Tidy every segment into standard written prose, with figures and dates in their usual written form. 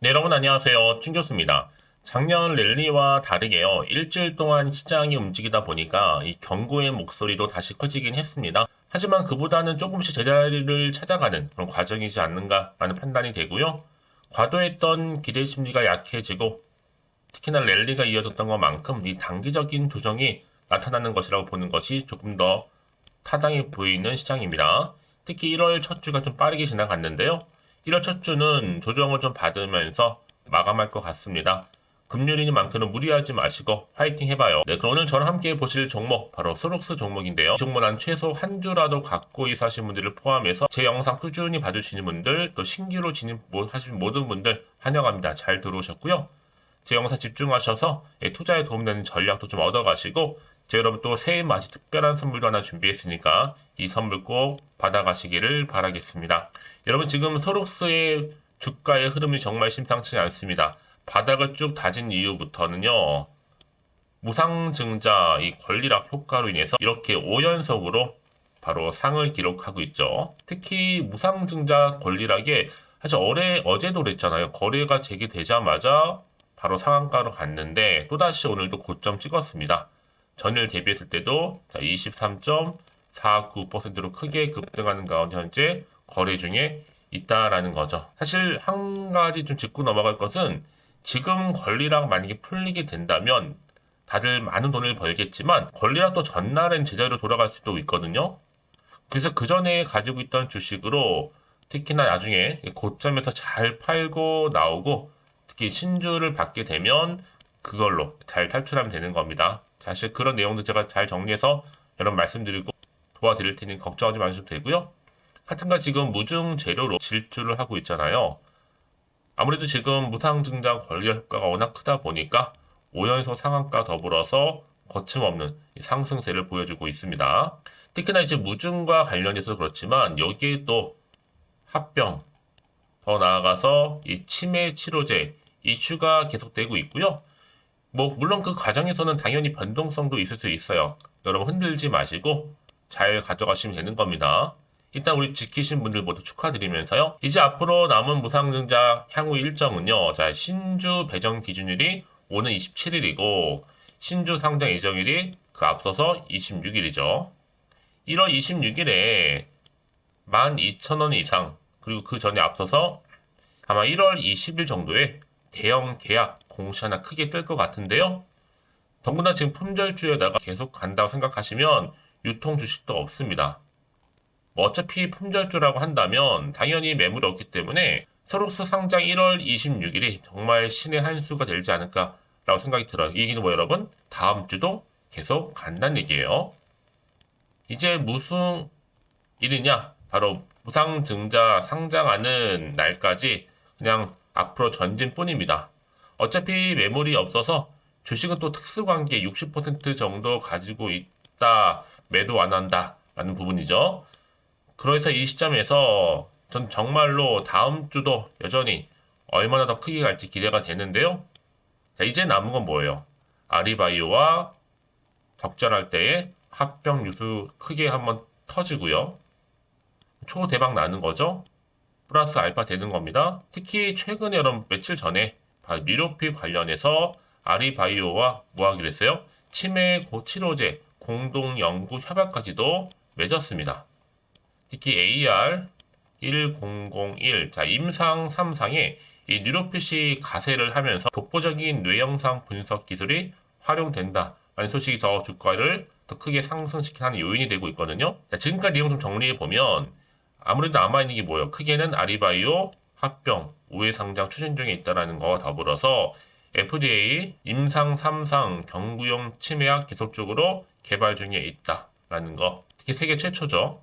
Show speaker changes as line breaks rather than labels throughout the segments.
네, 여러분 안녕하세요. 춘 교수입니다. 작년 랠리와 다르게요. 일주일 동안 시장이 움직이다 보니까 이 경고의 목소리도 다시 커지긴 했습니다. 하지만 그보다는 조금씩 제자리를 찾아가는 그런 과정이지 않는가라는 판단이 되고요. 과도했던 기대 심리가 약해지고 특히나 랠리가 이어졌던 것만큼 이 단기적인 조정이 나타나는 것이라고 보는 것이 조금 더 타당해 보이는 시장입니다. 특히 1월 첫 주가 좀 빠르게 지나갔는데요. 1월 첫 주는 조정을 좀 받으면서 마감할 것 같습니다. 금요일이니만큼은 무리하지 마시고 파이팅 해봐요. 네, 그럼 오늘 저랑 함께 보실 종목 바로 소록스 종목인데요. 이 종목 난 최소 한 주라도 갖고 있으신 분들을 포함해서 제 영상 꾸준히 봐주시는 분들 또 신규로 진입하신 모든 분들 환영합니다. 잘 들어오셨고요. 제 영상 집중하셔서 투자에 도움되는 전략도 좀 얻어가시고 제가 여러분 또 새해 맞이 특별한 선물도 하나 준비했으니까 이 선물 꼭 받아가시기를 바라겠습니다. 여러분 지금 소록스의 주가의 흐름이 정말 심상치 않습니다. 바닥을 쭉 다진 이후부터는요. 무상증자 이 권리락 효과로 인해서 이렇게 5연속으로 바로 상을 기록하고 있죠. 특히 무상증자 권리락에 사실 어제도 그랬잖아요. 거래가 재개되자마자 바로 상한가로 갔는데 또다시 오늘도 고점 찍었습니다. 전일 대비했을 때도 23.49%로 크게 급등하는 가운데 현재 거래 중에 있다라는 거죠. 사실 한 가지 좀 짚고 넘어갈 것은 지금 권리락 만약에 풀리게 된다면 다들 많은 돈을 벌겠지만 권리락 또 전날엔 제자리로 돌아갈 수도 있거든요. 그래서 그 전에 가지고 있던 주식으로 특히나 나중에 고점에서 잘 팔고 나오고 특히 신주를 받게 되면 그걸로 잘 탈출하면 되는 겁니다. 사실 그런 내용도 제가 잘 정리해서 여러분 말씀드리고 도와드릴 테니 걱정하지 마셔도 되고요. 하여튼간 지금 무증 재료로 질주를 하고 있잖아요. 아무래도 지금 무상증자 권리 효과가 워낙 크다 보니까 5연속 상한가 더불어서 거침없는 상승세를 보여주고 있습니다. 특히나 이제 무증과 관련해서 그렇지만 여기에 또 합병, 더 나아가서 이 치매 치료제 이슈가 계속되고 있고요. 뭐 물론 그 과정에서는 당연히 변동성도 있을 수 있어요. 여러분 흔들지 마시고 잘 가져가시면 되는 겁니다. 일단 우리 지키신 분들 모두 축하드리면서요. 이제 앞으로 남은 무상증자 향후 일정은요. 자, 신주 배정 기준일이 오는 27일이고 신주 상장 예정일이 그 앞서서 26일이죠. 1월 26일에 12,000원 이상 그리고 그 전에 앞서서 아마 1월 20일 정도에 대형 계약 공시 하나 크게 뜰 것 같은데요. 더구나 지금 품절주에다가 계속 간다고 생각하시면 유통 주식도 없습니다. 뭐 어차피 품절주라고 한다면 당연히 매물이 없기 때문에 서록스 상장 1월 26일이 정말 신의 한 수가 되지 않을까라고 생각이 들어요. 이 얘기는 뭐 여러분? 다음 주도 계속 간다는 얘기예요. 이제 무슨 일이냐? 바로 무상증자 상장하는 날까지 그냥 앞으로 전진뿐입니다. 어차피 매물이 없어서 주식은 또 특수관계 60% 정도 가지고 있다. 매도 안 한다. 라는 부분이죠. 그래서 이 시점에서 전 정말로 다음 주도 여전히 얼마나 더 크게 갈지 기대가 되는데요. 자, 이제 남은 건 뭐예요? 아리바이오와 적절할 때에 합병 뉴스 크게 한번 터지고요. 초대박 나는 거죠. 플러스 알파 되는 겁니다. 특히 최근에 여러분 며칠 전에 미로피 관련해서 아리바이오와 뭐 하기로 했어요? 치매 치료제 공동 연구 협약까지도 맺었습니다. 특히 AR 1001, 자, 임상 3상에 이 뉴로핏이 가세를 하면서 독보적인 뇌영상 분석 기술이 활용된다라는 소식이 더 주가를 더 크게 상승시키는 하는 요인이 되고 있거든요. 자, 지금까지 내용 좀 정리해 보면 아무래도 남아있는 게 뭐예요? 크게는 아리바이오 합병, 우회 상장 추진 중에 있다라는 거와 더불어서 FDA 임상 3상 경구용 치매약 계속적으로 개발 중에 있다라는 거. 특히 세계 최초죠.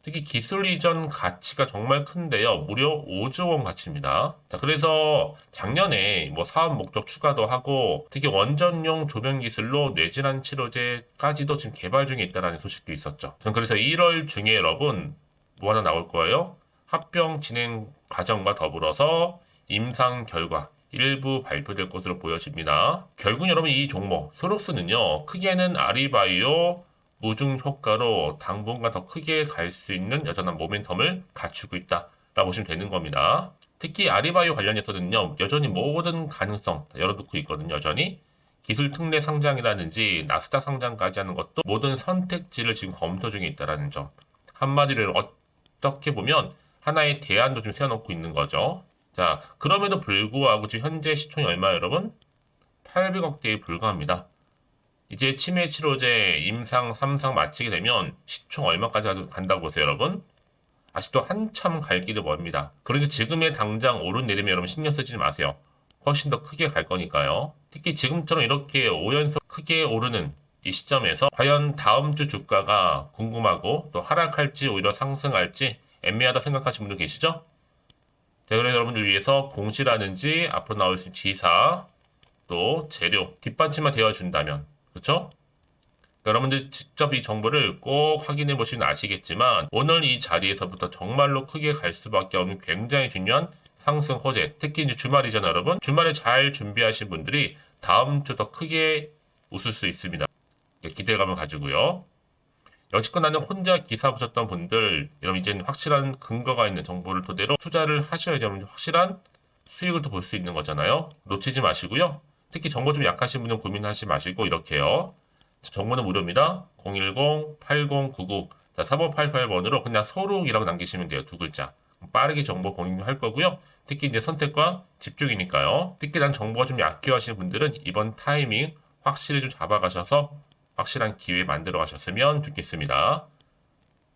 특히 기술 이전 가치가 정말 큰데요. 무려 5조 원 가치입니다. 자, 그래서 작년에 뭐 사업 목적 추가도 하고 특히 원전용 조명 기술로 뇌질환 치료제까지도 지금 개발 중에 있다는 소식도 있었죠. 전 그래서 1월 중에 여러분 뭐 하나 나올 거예요. 합병 진행 과정과 더불어서 임상 결과 일부 발표될 것으로 보여집니다. 결국 여러분 이 종목 소록스는요. 크게는 아리바이오 무중 효과로 당분간 더 크게 갈 수 있는 여전한 모멘텀을 갖추고 있다라고 보시면 되는 겁니다. 특히 아리바이오 관련해서는요, 여전히 모든 가능성 열어놓고 있거든요. 여전히 기술 특례 상장이라든지 나스닥 상장까지 하는 것도 모든 선택지를 지금 검토 중에 있다라는 점. 한마디로 어떻게 보면 하나의 대안도 좀 세워놓고 있는 거죠. 자, 그럼에도 불구하고 지금 현재 시총이 얼마예요, 여러분? 800억대에 불과합니다. 이제 치매 치료제 임상 3상 마치게 되면 시총 얼마까지 간다고 보세요, 여러분? 아직도 한참 갈 길이 멀습니다. 그러니까 지금의 당장 오르내리면 여러분 신경 쓰지 마세요. 훨씬 더 크게 갈 거니까요. 특히 지금처럼 이렇게 5연속 크게 오르는 이 시점에서 과연 다음 주 주가가 궁금하고 또 하락할지 오히려 상승할지 애매하다 생각하시는 분들 계시죠? 자, 그래서 여러분들 위해서 공시라든지 앞으로 나올 수 있는 지사 또 재료 뒷받침만 되어준다면 그렇죠? 여러분들 직접 이 정보를 꼭 확인해 보시면 아시겠지만 오늘 이 자리에서부터 정말로 크게 갈 수밖에 없는 굉장히 중요한 상승 호재. 특히 이제 주말이잖아요, 여러분. 주말에 잘 준비하신 분들이 다음 주 더 크게 웃을 수 있습니다. 기대감을 가지고요. 여지껏 나는 혼자 기사 보셨던 분들, 여러분 이제는 확실한 근거가 있는 정보를 토대로 투자를 하셔야지 여러분 확실한 수익을 또 볼 수 있는 거잖아요. 놓치지 마시고요. 특히 정보 좀 약하신 분은 고민하지 마시고 이렇게요. 정보는 무료입니다. 010-8099 3588번으로 그냥 소록이라고 남기시면 돼요. 두 글자. 빠르게 정보 공유할 거고요. 특히 이제 선택과 집중이니까요. 특히 난 정보가 좀 약해 하시는 분들은 이번 타이밍 확실히 좀 잡아가셔서 확실한 기회 만들어 가셨으면 좋겠습니다.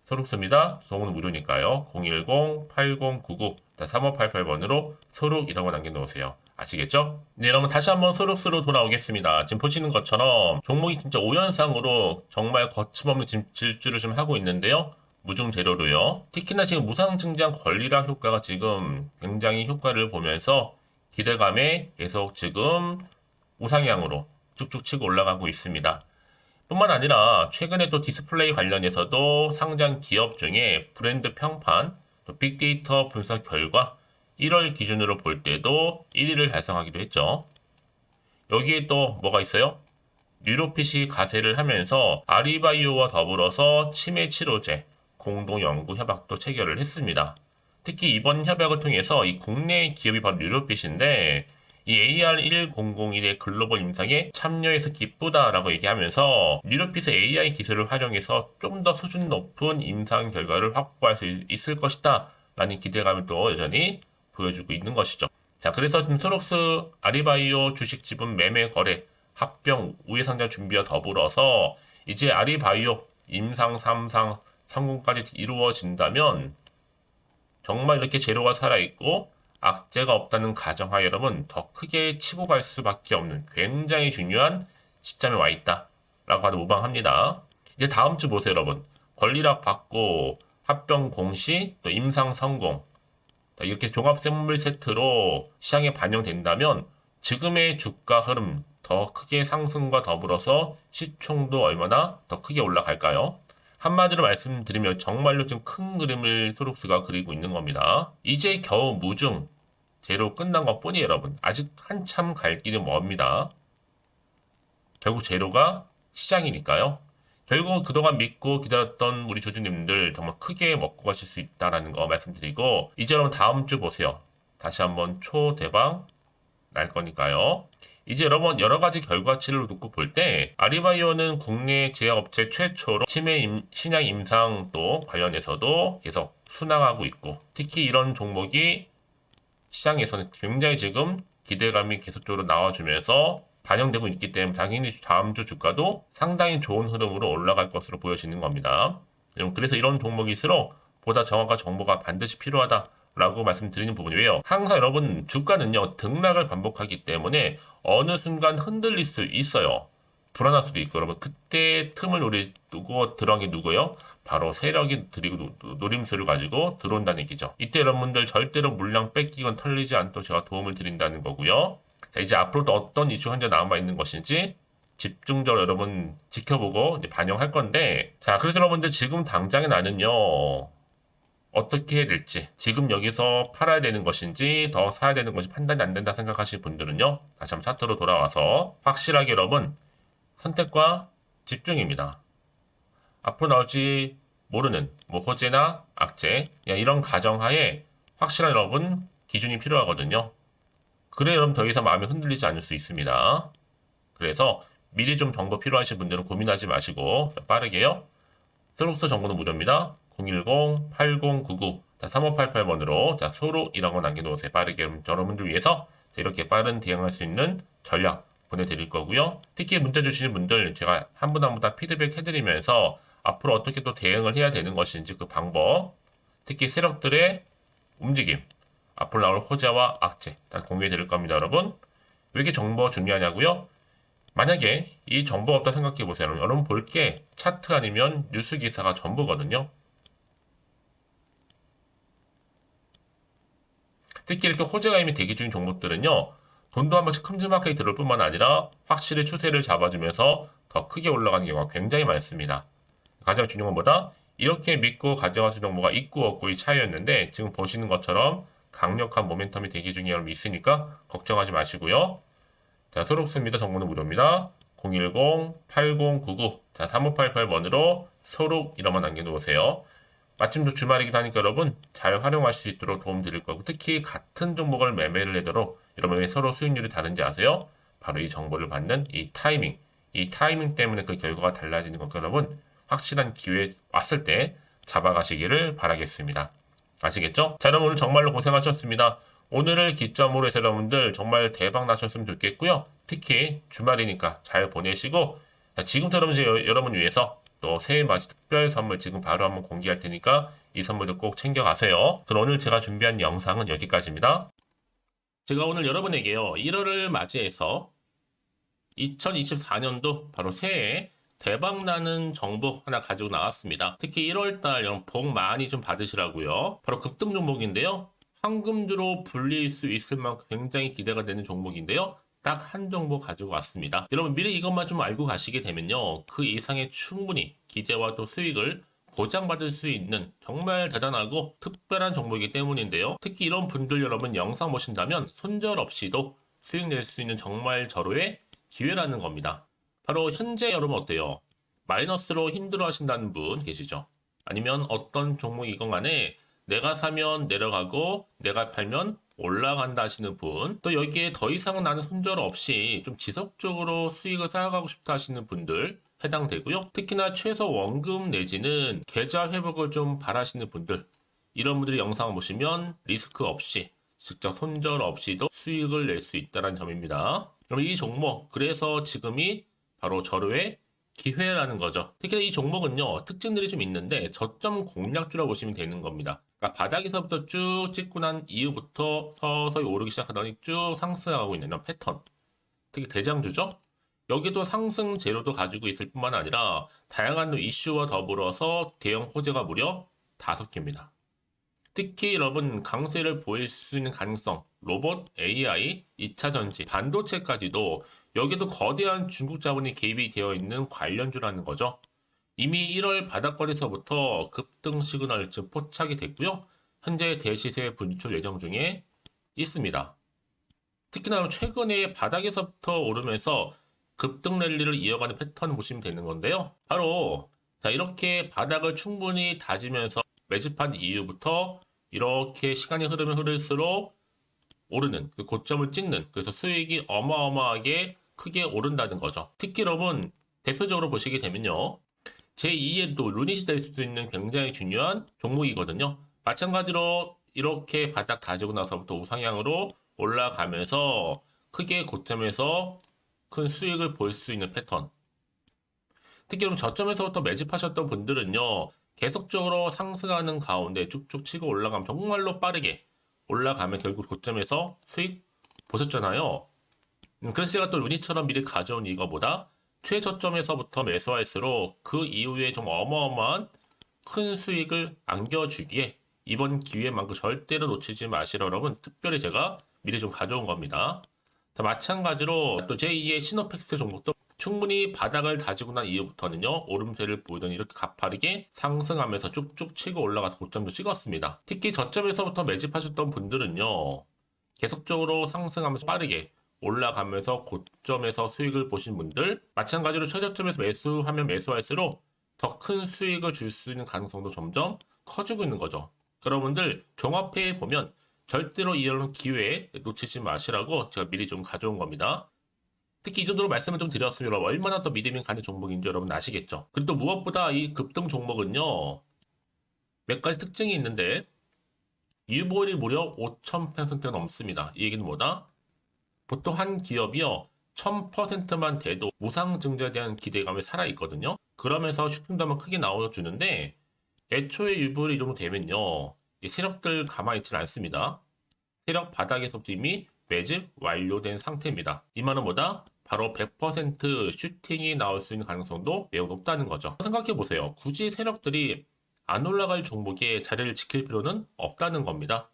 소록습니다. 정보는 무료니까요. 010-8099 3588번으로 소록이라고 남겨놓으세요. 아시겠죠? 네, 여러분 다시 한번 소록스로 돌아오겠습니다. 지금 보시는 것처럼 종목이 진짜 5연상으로 정말 거침없는 질주를 좀 하고 있는데요. 무중 재료로요. 특히나 지금 무상증자 권리락 효과가 지금 굉장히 효과를 보면서 기대감에 계속 지금 우상향으로 쭉쭉 치고 올라가고 있습니다. 뿐만 아니라 최근에 또 디스플레이 관련해서도 상장 기업 중에 브랜드 평판, 또 빅데이터 분석 결과 1월 기준으로 볼 때도 1위를 달성하기도 했죠. 여기에 또 뭐가 있어요? 뉴로핏이 가세를 하면서 아리바이오와 더불어서 치매 치료제 공동 연구 협약도 체결을 했습니다. 특히 이번 협약을 통해서 이 국내 기업이 바로 뉴로핏인데 이 AR1001의 글로벌 임상에 참여해서 기쁘다라고 얘기하면서 뉴로핏의 AI 기술을 활용해서 좀 더 수준 높은 임상 결과를 확보할 수 있을 것이다 라는 기대감을 또 여전히 보여주고 있는 것이죠. 자, 그래서 지금 스록스 아리바이오 주식 지분 매매 거래 합병 우회 상장 준비와 더불어서 이제 아리바이오 임상 3상 성공까지 이루어진다면 정말 이렇게 재료가 살아있고 악재가 없다는 가정하에 여러분 더 크게 치고 갈 수밖에 없는 굉장히 중요한 시점에 와 있다 라고 하도 무방합니다. 이제 다음 주 보세요, 여러분. 권리락 받고 합병 공시 또 임상 성공 이렇게 종합 선물 세트로 시장에 반영된다면 지금의 주가 흐름 더 크게 상승과 더불어서 시총도 얼마나 더 크게 올라갈까요? 한마디로 말씀드리면 정말로 좀 큰 그림을 소록스가 그리고 있는 겁니다. 이제 겨우 무중 제로 끝난 것뿐이에요, 여러분. 아직 한참 갈 길이 멉니다. 결국 제로가 시장이니까요. 결국은 그동안 믿고 기다렸던 우리 주주님들 정말 크게 먹고 가실 수 있다는 거 말씀드리고 이제 여러분 다음 주 보세요. 다시 한번 초대박 날 거니까요. 이제 여러분 여러 가지 결과치를 놓고 볼 때 아리바이오는 국내 제약업체 최초로 치매 신약 임상 또 관련해서도 계속 순항하고 있고 특히 이런 종목이 시장에서는 굉장히 지금 기대감이 계속적으로 나와주면서 반영되고 있기 때문에 당연히 다음 주 주가도 상당히 좋은 흐름으로 올라갈 것으로 보여지는 겁니다. 그래서 이런 종목일수록 보다 정확한 정보가 반드시 필요하다라고 말씀드리는 부분이 왜요? 항상 여러분 주가는요 등락을 반복하기 때문에 어느 순간 흔들릴 수 있어요. 불안할 수도 있고 여러분 그때 틈을 두고 들어간 게 누구예요? 바로 세력이 들이고 노림수를 가지고 들어온다는 얘기죠. 이때 여러분들 절대로 물량 뺏기건 털리지 않도록 제가 도움을 드린다는 거고요. 자, 이제 앞으로도 어떤 이슈 현재 남아 있는 것인지 집중적으로 여러분 지켜보고 이제 반영할 건데 자, 그래서 여러분들 지금 당장에 나는요 어떻게 해야 될지 지금 여기서 팔아야 되는 것인지 더 사야 되는 것이 판단이 안 된다 생각하시는 분들은요 다시 한번 차트로 돌아와서 확실하게 여러분 선택과 집중입니다. 앞으로 나올지 모르는 뭐 호재나 악재 이런 가정하에 확실한 여러분 기준이 필요하거든요. 그래 여러분 더 이상 마음이 흔들리지 않을 수 있습니다. 그래서 미리 좀 정보 필요하신 분들은 고민하지 마시고 빠르게요. 스록스 정보는 무료입니다. 010-8099-3588번으로 서로 이런 거 남겨놓으세요. 빠르게 여러분들 위해서 이렇게 빠른 대응할 수 있는 전략 보내드릴 거고요. 특히 문자 주시는 분들 제가 한 분 한 분 다 피드백 해드리면서 앞으로 어떻게 또 대응을 해야 되는 것인지 그 방법, 특히 세력들의 움직임, 앞으로 나올 호재와 악재 다 공유해 드릴 겁니다. 여러분 왜 이렇게 정보가 중요하냐고요? 만약에 이 정보가 없다 생각해 보세요. 여러분 볼 게 차트 아니면 뉴스 기사가 전부거든요. 특히 이렇게 호재가 이미 대기 중인 종목들은요. 돈도 한 번씩 큼지막하게 들어올 뿐만 아니라 확실히 추세를 잡아주면서 더 크게 올라가는 경우가 굉장히 많습니다. 가장 중요한 건 뭐다? 이렇게 믿고 가져가실 정보가 있고 없고의 차이였는데 지금 보시는 것처럼 강력한 모멘텀이 대기 중에 여러분 있으니까 걱정하지 마시고요. 자, 소록스입니다. 정보는 무료입니다. 010-8099-3588번으로 소록 이름만 남겨놓으세요. 마침 또 주말이기도 하니까 여러분 잘 활용하실 수 있도록 도움 드릴 거고 특히 같은 종목을 매매를 해도록 여러분 왜 서로 수익률이 다른지 아세요? 바로 이 정보를 받는 이 타이밍 때문에 그 결과가 달라지는 거니까 여러분 확실한 기회 왔을 때 잡아가시기를 바라겠습니다. 아시겠죠? 자, 여러분 오늘 정말로 고생하셨습니다. 오늘을 기점으로 해서 여러분들 정말 대박 나셨으면 좋겠고요. 특히 주말이니까 잘 보내시고 지금부터 여러분 위해서 또 새해 맞이 특별 선물 지금 바로 한번 공개할 테니까 이 선물도 꼭 챙겨가세요. 그럼 오늘 제가 준비한 영상은 여기까지입니다. 제가 오늘 여러분에게요. 1월을 맞이해서 2024년도 바로 새해 대박나는 정보 하나 가지고 나왔습니다. 특히 1월달 여러분 복 많이 좀 받으시라고요. 바로 급등 종목인데요. 황금주로 불릴 수 있을 만큼 굉장히 기대가 되는 종목인데요. 딱 한 종목 가지고 왔습니다. 여러분 미리 이것만 좀 알고 가시게 되면요. 그 이상의 충분히 기대와 또 수익을 보장받을 수 있는 정말 대단하고 특별한 종목이기 때문인데요. 특히 이런 분들 여러분 영상 보신다면 손절없이도 수익 낼 수 있는 정말 절호의 기회라는 겁니다. 바로 현재 여러분 어때요? 마이너스로 힘들어 하신다는 분 계시죠? 아니면 어떤 종목이건 간에 내가 사면 내려가고 내가 팔면 올라간다 하시는 분, 또 여기에 더 이상 나는 손절 없이 좀 지속적으로 수익을 쌓아가고 싶다 하시는 분들 해당되고요. 특히나 최소 원금 내지는 계좌 회복을 좀 바라시는 분들, 이런 분들이 영상을 보시면 리스크 없이 직접 손절 없이도 수익을 낼 수 있다는 점입니다. 그럼 이 종목, 그래서 지금이 바로 절호의 기회라는 거죠. 특히 이 종목은요, 특징들이 좀 있는데 저점 공략주라 보시면 되는 겁니다. 그러니까 바닥에서부터 쭉 찍고 난 이후부터 서서히 오르기 시작하더니 쭉 상승하고 있는 이런 패턴. 특히 대장주죠. 여기도 상승 재료도 가지고 있을 뿐만 아니라 다양한 이슈와 더불어서 대형 호재가 무려 5개입니다. 특히 여러분 강세를 보일 수 있는 가능성, 로봇, AI, 2차 전지, 반도체까지도 여기도 거대한 중국 자본이 개입이 되어 있는 관련주라는 거죠. 이미 1월 바닥거리서부터 급등 시그널 즉 포착이 됐고요. 현재 대시세 분출 예정 중에 있습니다. 특히나 최근에 바닥에서부터 오르면서 급등 랠리를 이어가는 패턴을 보시면 되는 건데요. 바로 자 이렇게 바닥을 충분히 다지면서 매집한 이후부터 이렇게 시간이 흐르면 흐를수록 오르는 그 고점을 찍는, 그래서 수익이 어마어마하게 크게 오른다는 거죠. 특히 여러분 대표적으로 보시게 되면요. 제2의 또 루닛이 될 수 있는 굉장히 중요한 종목이거든요. 마찬가지로 이렇게 바닥 다지고 나서부터 우상향으로 올라가면서 크게 고점에서 큰 수익을 볼 수 있는 패턴. 특히 그럼 저점에서부터 매집하셨던 분들은요. 계속적으로 상승하는 가운데 쭉쭉 치고 올라가면 정말로 빠르게 올라가면 결국 고점에서 수익 보셨잖아요. 그래서 제가 또 루닛처럼 미리 가져온 이거보다 최저점에서부터 매수할수록 그 이후에 좀 어마어마한 큰 수익을 안겨주기에 이번 기회만큼 절대로 놓치지 마시라 여러분 특별히 제가 미리 좀 가져온 겁니다. 자, 마찬가지로 또 제2의 시노펙스 종목도 충분히 바닥을 다지고 난 이후부터는요 오름세를 보이더니 이렇게 가파르게 상승하면서 쭉쭉 치고 올라가서 고점도 찍었습니다. 특히 저점에서부터 매집하셨던 분들은요 계속적으로 상승하면서 빠르게 올라가면서 고점에서 수익을 보신 분들, 마찬가지로 최저점에서 매수하면 매수할수록 더 큰 수익을 줄 수 있는 가능성도 점점 커지고 있는 거죠. 여러분들 종합해 보면 절대로 이런 기회 놓치지 마시라고 제가 미리 좀 가져온 겁니다. 특히 이 정도로 말씀을 좀 드렸으면 여러분 얼마나 더 믿음이 가는 종목인지 여러분 아시겠죠? 그리고 또 무엇보다 이 급등 종목은요. 몇 가지 특징이 있는데 유보율이 무려 5000%가 넘습니다. 이 얘기는 뭐다? 보통 한 기업이요. 1000%만 돼도 무상증자에 대한 기대감이 살아있거든요. 그러면서 슈팅도 한번 크게 나와주는데 애초에 유보율이 이 정도 되면요. 이 세력들 가만히 있지는 않습니다. 세력 바닥에서부터 이미 매집 완료된 상태입니다. 이 말은 뭐다? 바로 100% 슈팅이 나올 수 있는 가능성도 매우 높다는 거죠. 생각해보세요. 굳이 세력들이 안 올라갈 종목에 자리를 지킬 필요는 없다는 겁니다.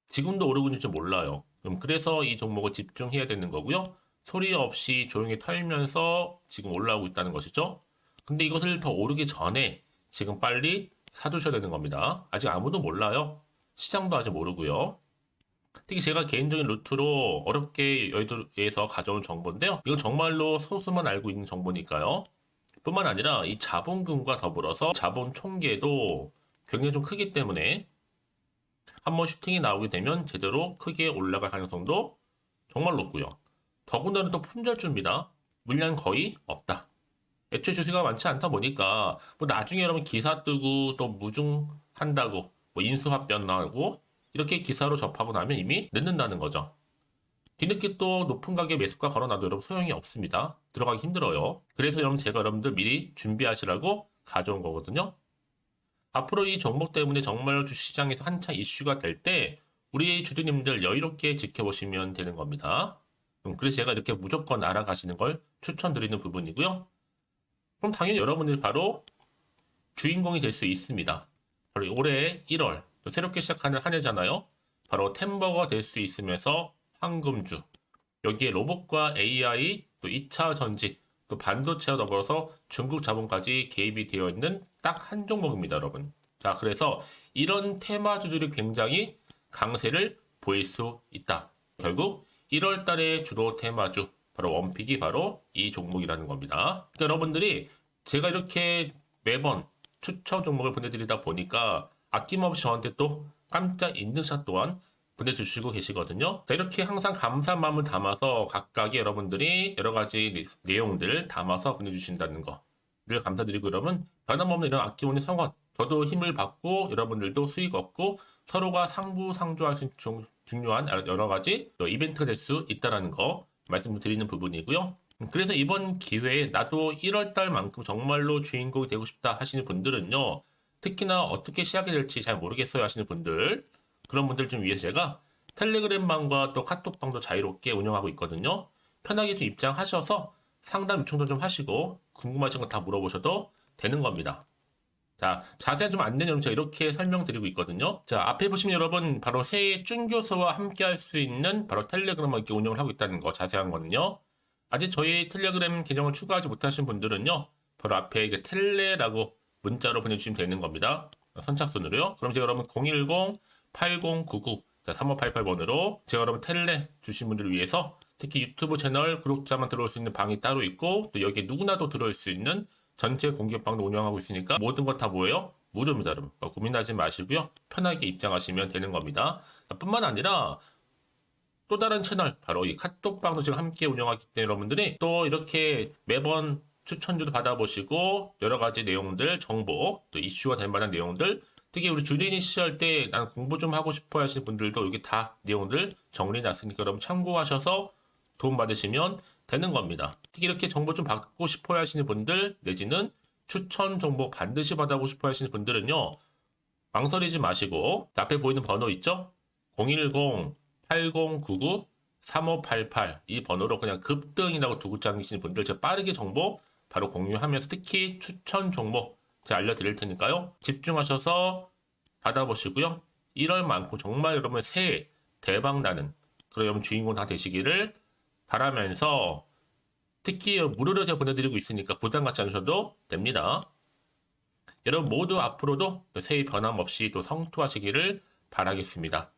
지금도 오르고 있는지 몰라요. 그래서 이 종목을 집중해야 되는 거고요. 소리 없이 조용히 털면서 지금 올라오고 있다는 것이죠. 근데 이것을 더 오르기 전에 지금 빨리 사두셔야 되는 겁니다. 아직 아무도 몰라요. 시장도 아직 모르고요. 특히 제가 개인적인 루트로 어렵게 여의도에서 가져온 정보인데요. 이건 정말로 소수만 알고 있는 정보니까요. 뿐만 아니라 이 자본금과 더불어서 자본 총계도 굉장히 좀 크기 때문에 한번 슈팅이 나오게 되면 제대로 크게 올라갈 가능성도 정말 높고요. 더군다나 또 품절주입니다. 물량 거의 없다. 애초에 주식가 많지 않다 보니까 뭐 나중에 여러분 기사 뜨고 또 무중한다고 뭐 인수합병 나오고 이렇게 기사로 접하고 나면 이미 늦는다는 거죠. 뒤늦게 또 높은 가격에 매수가 걸어놔도 여러분 소용이 없습니다. 들어가기 힘들어요. 그래서 여러분 제가 여러분들 미리 준비하시라고 가져온 거거든요. 앞으로 이 종목 때문에 정말 주시장에서 한창 이슈가 될 때 우리 주주님들 여유롭게 지켜보시면 되는 겁니다. 그래서 제가 이렇게 무조건 알아가시는 걸 추천드리는 부분이고요. 그럼 당연히 여러분들이 바로 주인공이 될 수 있습니다. 바로 올해 1월 또 새롭게 시작하는 한 해잖아요. 바로 템버가 될 수 있으면서 황금주, 여기에 로봇과 AI, 또 2차 전지, 또 반도체와 더불어서 중국 자본까지 개입이 되어 있는 딱 한 종목입니다, 여러분. 자, 그래서 이런 테마주들이 굉장히 강세를 보일 수 있다. 결국 1월 달에 주로 테마주, 바로 원픽이 바로 이 종목이라는 겁니다. 그러니까 여러분들이 제가 이렇게 매번 추천 종목을 보내드리다 보니까 아낌없이 저한테 또 깜짝 인증샷 또한 보내주시고 계시거든요. 자, 이렇게 항상 감사한 마음을 담아서 각각의 여러분들이 여러 가지 내용들 담아서 보내주신다는 거를 감사드리고 여러분 변함없는 이런 아낌없는 성원 저도 힘을 받고 여러분들도 수익 얻고 서로가 상부상조할 수 있는 중요한 여러 가지 이벤트가 될 수 있다는 거 말씀드리는 부분이고요. 그래서 이번 기회에 나도 1월달만큼 정말로 주인공이 되고 싶다 하시는 분들은요. 특히나 어떻게 시작이 될지 잘 모르겠어요 하시는 분들 그런 분들 좀 위해서 제가 텔레그램 방과 또 카톡방도 자유롭게 운영하고 있거든요. 편하게 좀 입장하셔서 상담 요청도 좀 하시고 궁금하신 거 다 물어보셔도 되는 겁니다. 자, 자세한 좀 안내는 제가 이렇게 설명드리고 있거든요. 자, 앞에 보시면 여러분 바로 새해 쭌교수와 함께 할 수 있는 바로 텔레그램을 이렇게 운영을 하고 있다는 거 자세한 거는요. 아직 저희 텔레그램 계정을 추가하지 못하신 분들은요. 바로 앞에 이제 텔레라고 문자로 보내주시면 되는 겁니다. 선착순으로요. 그럼 제가 여러분 010-8099-3588번으로 제가 여러분 텔레 주신 분들을 위해서 특히 유튜브 채널 구독자만 들어올 수 있는 방이 따로 있고 또 여기에 누구나도 들어올 수 있는 전체 공개방도 운영하고 있으니까 모든 것 다 뭐예요? 무료입니다, 여러분. 고민하지 마시고요. 편하게 입장하시면 되는 겁니다. 뿐만 아니라 또 다른 채널, 바로 이 카톡방도 지금 함께 운영하기 때문에 여러분들이 또 이렇게 매번 추천주도 받아보시고 여러 가지 내용들, 정보, 또 이슈가 될 만한 내용들 특히 우리 주린이 시절 때 난 공부 좀 하고 싶어 하시는 분들도 여기 다 내용들 정리해놨으니까 여러분 참고하셔서 도움 받으시면 되는 겁니다. 특히 이렇게 정보 좀 받고 싶어 하시는 분들 내지는 추천 정보 반드시 받아보고 싶어 하시는 분들은요. 망설이지 마시고 앞에 보이는 번호 있죠? 010-8099-3588 이 번호로 그냥 급등이라고 두고 당기시는 분들 제가 빠르게 정보 바로 공유하면서 특히 추천 종목 제가 알려드릴 테니까요. 집중하셔서 받아보시고요. 1월만큼 정말 여러분 새해 대박나는 그런 여러분 주인공 다 되시기를 바라면서 특히 무료로 제가 보내드리고 있으니까 부담 갖지 않으셔도 됩니다. 여러분 모두 앞으로도 새해 변함없이 또 성투하시기를 바라겠습니다.